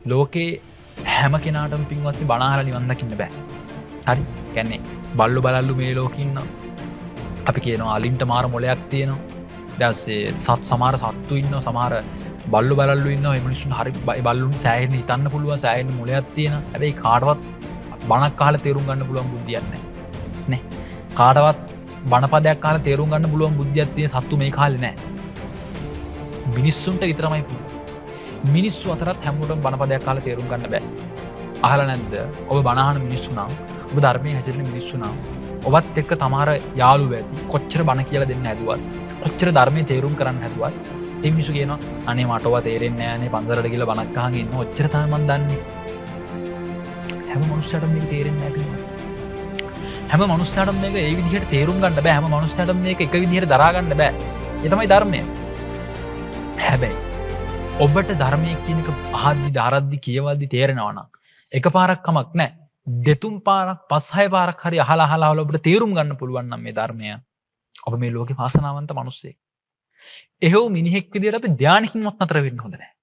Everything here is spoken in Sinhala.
ලෝකේ හැම කෙනාටම පින්වත්නි බණ අහලා නිවන් දකින්න බෑ. හරි? කියන්නේ බල්ලු බලල්ලු මේ ලෝකේ ඉන්නවා. අපි කියනවා අලින්ට මාර මොලයක් තියෙනවා. ඊට පස්සේ සමහර සත්තු ඉන්නවා, සමහර බල්ලු බලල්ලු ඉන්නවා. මේ මිනිස්සුන් හරි බල්ලුන් සෑහෙන්න හිතන්න පුළුවන්, සෑහෙන්න මොලයක් තියෙනවා. හැබැයි කාටවත් බණක් අහලා තේරුම් ගන්න පුළුවන් බුද්ධියක් නැහැ. නේ? කාටවත් බණපදයක් අහලා තේරුම් ගන්න පුළුවන් බුද්ධියක් තියෙන සත්තු මේ කාලේ නැහැ. මිනිස්සුන්ට විතරමයි පුළුවන්. මිනිස්සු අතරත් හැමෝටම බණපදයක් අහලා තේරුම් ගන්න බෑ. අහලා නැද්ද? ඔබ බණ අහන මිනිස්සු නම්, ඔබ ධර්මයේ හැසිරෙන මිනිස්සු නම්, ඔබත් එක්ක තමාර යාළුවෝ ඇති. කොච්චර බණ කියලා දෙන්න හැදුවත්, කොච්චර ධර්මයේ තේරුම් කරන්න හැදුවත්, ඒ මිනිස්සු කියනවා අනේ මට ඔවා තේරෙන්නේ නෑනේ, පන්සලට ගිහලා බණක් අහගෙන ඉන්න ඔච්චර තමයි මන් දන්නේ. හැම මනුස්සයටම මේක තේරෙන්නේ නැහැ පිළිගන්න. හැම මනුස්සයටම මේක ඒ විදිහට තේරුම් ගන්න බෑ. හැම මනුස්සයටම මේක එක විදිහට දරා ගන්න බෑ. ඒ තමයි ධර්මය. හැබැයි ඔබට ධර්මය කියන එක අහද්දි දාරද්දි කියවද්දි තේරෙනවා නම් එකපාරක් කමක් නැහැ. දෙතුන් පාරක් පස් හය පාරක් හරි අහලා ඔබට තේරුම් ගන්න පුළුවන් නම් මේ ධර්මය, ඔබ මේ ලෝකේ වාසනාවන්ත මිනිස්සෙක්. එහෙව් මිනිහෙක් විදියට අපි ධානයකින්වත් නතර වෙන්න හොඳ නැහැ.